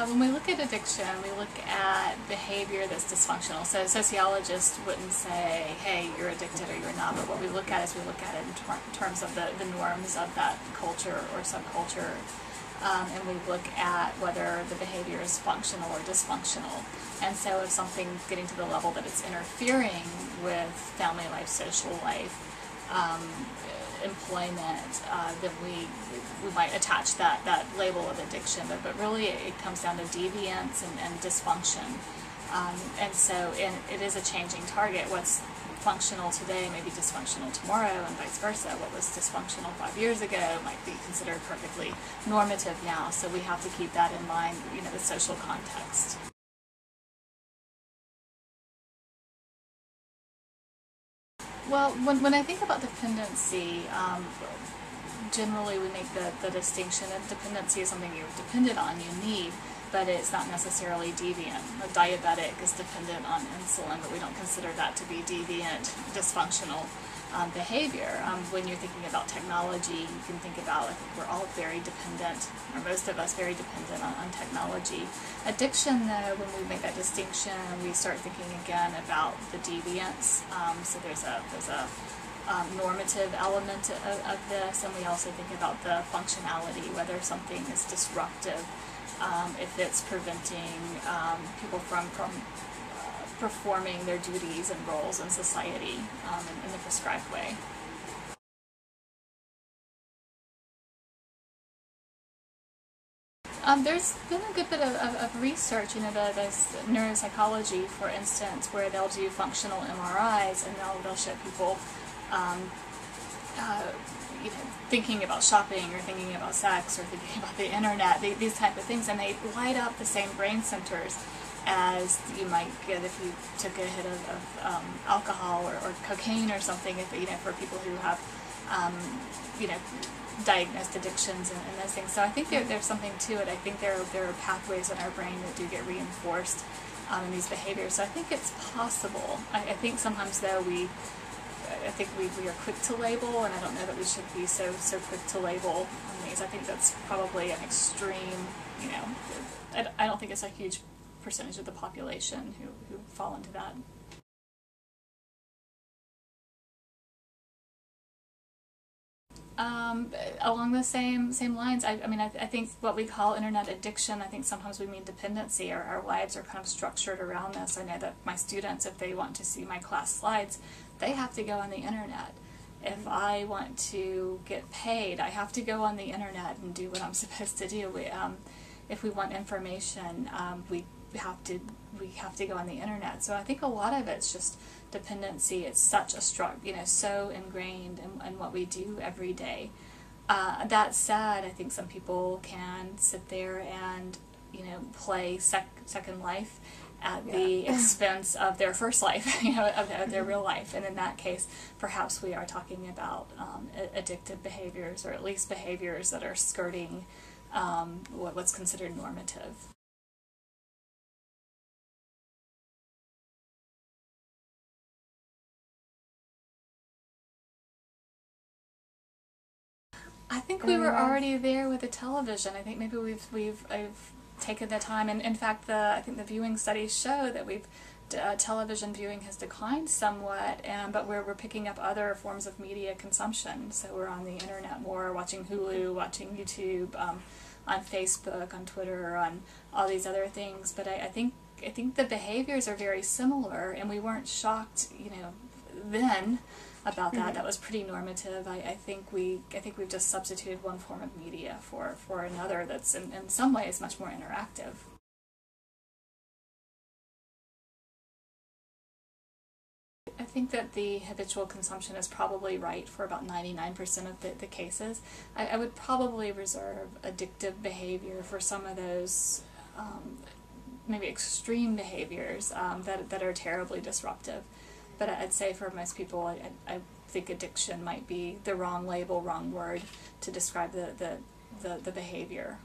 When we look at addiction, we look at behavior that's dysfunctional. So sociologists wouldn't say, hey, you're addicted or you're not, but what we look at is we look at it in terms of the norms of that culture or subculture, and we look at whether the behavior is functional or dysfunctional. And so if something's getting to the level that it's interfering with family life, social life, employment, then we might attach that label of addiction, but really it comes down to deviance and dysfunction. And it is a changing target. What's functional today may be dysfunctional tomorrow, and vice versa. What was dysfunctional 5 years ago might be considered perfectly normative now. So we have to keep that in mind, the social context. Well, when I think about dependency, generally we make the distinction that dependency is something you're dependent on, you need, but it's not necessarily deviant. A diabetic is dependent on insulin, but we don't consider that to be deviant, dysfunctional behavior. When you're thinking about technology, you can think about, I think we're all very dependent, or most of us very dependent on technology. Addiction, though, when we make that distinction, we start thinking again about the deviance. So there's a normative element of this, and we also think about the functionality, whether something is disruptive, if it's preventing people from performing their duties and roles in society in the prescribed way. There's been a good bit of research, there's neuropsychology, for instance, where they'll do functional MRIs and they'll show people thinking about shopping or thinking about sex or thinking about the internet, these type of things, and they light up the same brain centers as you might get if you took a hit of alcohol or cocaine or something, for people who have diagnosed addictions and those things. So I think there's something to it. I think there are pathways in our brain that do get reinforced in these behaviors. So I think it's possible. I think sometimes, though, we are quick to label, and I don't know that we should be so quick to label on these. I think that's probably an extreme, I don't think it's a huge percentage of the population who fall into that. Along the same lines, I think what we call internet addiction, I think sometimes we mean dependency. Our lives are kind of structured around this. I know that my students, if they want to see my class slides, they have to go on the internet. If I want to get paid, I have to go on the internet and do what I'm supposed to do. If we want information, we have to go on the internet. So I think a lot of it's just dependency. It's such a so ingrained in what we do every day. That said, I think some people can sit there and play Second Life at the expense of their first life, of their real life. And in that case, perhaps we are talking about addictive behaviors, or at least behaviors that are skirting what's considered normative. I think we were already there with the television. I think maybe I've taken the time, and in fact, I think the viewing studies show that television viewing has declined somewhat, but we're picking up other forms of media consumption. So we're on the internet more, watching Hulu, watching YouTube, on Facebook, on Twitter, on all these other things. But I think the behaviors are very similar, and we weren't shocked, then about that. That was pretty normative. I think we've just substituted one form of media for another that's in some ways much more interactive. I think that the habitual consumption is probably right for about 99% of the cases. I would probably reserve addictive behavior for some of those maybe extreme behaviors that are terribly disruptive. But I'd say for most people, I think addiction might be the wrong label, wrong word to describe the behavior.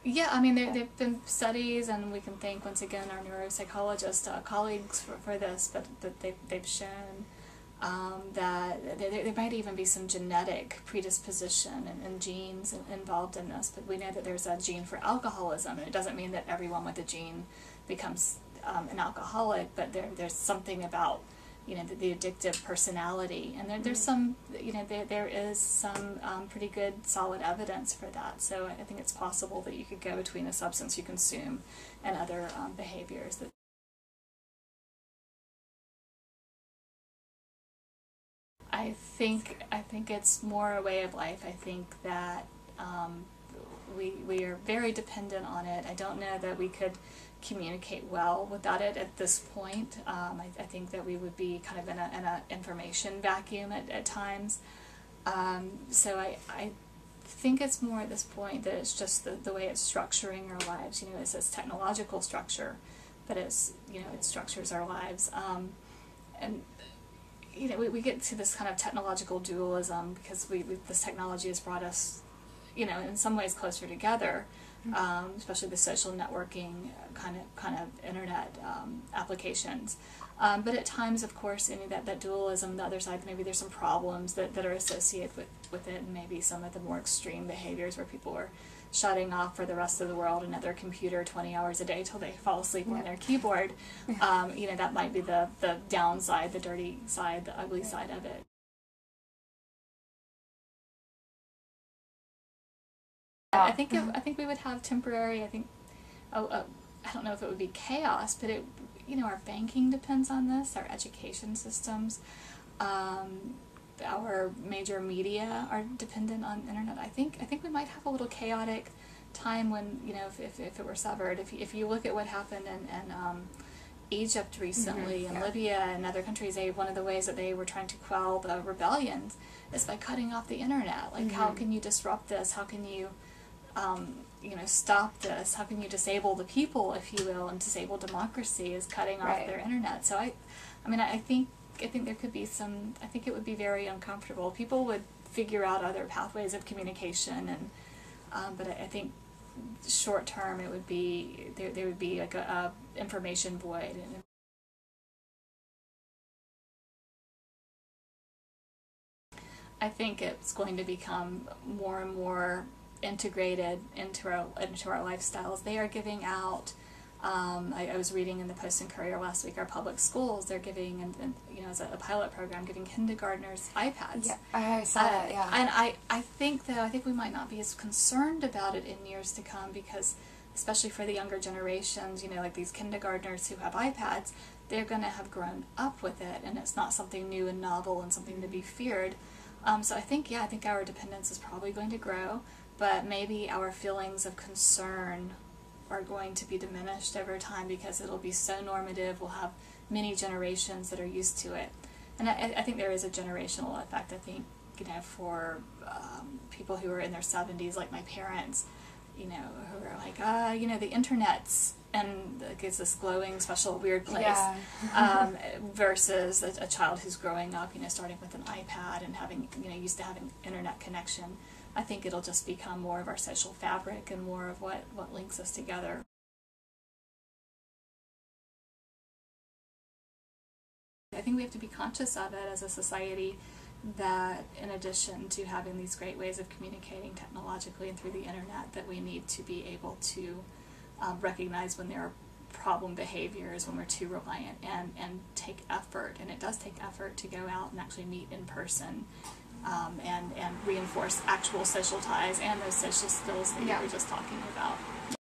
Yeah, there have been studies, and we can thank once again our neuropsychologist colleagues for this, but they've shown that there might even be some genetic predisposition and genes involved in this, but we know that there's a gene for alcoholism, and it doesn't mean that everyone with the gene becomes an alcoholic, but there's something about, you know, the addictive personality, and there's some, you know, there is some pretty good solid evidence for that. So I think it's possible that you could go between a substance you consume and other behaviors that I think it's more a way of life. I think that we are very dependent on it. I don't know that we could communicate well without it at this point. I think that we would be kind of in a information vacuum at times. So I think it's more at this point that it's just the way it's structuring our lives. You know, it's this technological structure, but it's, you know, it structures our lives. And you know, we get to this kind of technological dualism because this technology has brought us, you know, in some ways closer together, especially the social networking kind of internet applications. But at times, of course, any that dualism, the other side, maybe there's some problems that are associated with it, and maybe some of the more extreme behaviors where people are shutting off for the rest of the world and at their computer 20 hours a day till they fall asleep on their keyboard. You know, that might be the downside, the dirty side, the ugly side of it. I think we would have temporary. I don't know if it would be chaos, but it, you know, our banking depends on this, our education systems, our major media are dependent on internet. I think we might have a little chaotic time when, you know, if it were severed. If you look at what happened in Egypt recently, and Libya and other countries, one of the ways that they were trying to quell the rebellions is by cutting off the internet. Like, how can you disrupt this? How can you you know, stop this? How can you disable the people, if you will, and disable democracy is cutting off their internet. So I mean, I think there could be some, I think it would be very uncomfortable. People would figure out other pathways of communication, and but I think short term it would be, there would be like a information void. And I think it's going to become more and more integrated into our lifestyles. They are giving out. I was reading in the Post and Courier last week. Our public schools, they're giving, and you know, as a pilot program, giving kindergartners iPads. Yeah, I saw that. Yeah, and I think we might not be as concerned about it in years to come, because especially for the younger generations, you know, like these kindergartners who have iPads, they're going to have grown up with it, and it's not something new and novel and something to be feared. So I think our dependence is probably going to grow, but maybe our feelings of concern are going to be diminished over time because it'll be so normative. We'll have many generations that are used to it. And I think there is a generational effect. I think, you know, for people who are in their 70s, like my parents, you know, who are like, you know, the internet's, and it's this glowing, special, weird place, versus a child who's growing up, you know, starting with an iPad and having, you know, used to having internet connection. I think it'll just become more of our social fabric and more of what links us together. I think we have to be conscious of it as a society, that in addition to having these great ways of communicating technologically and through the internet, that we need to be able to recognize when there are problem behaviors, when we're too reliant, and take effort. And it does take effort to go out and actually meet in person, and reinforce actual social ties and those social skills that you were just talking about.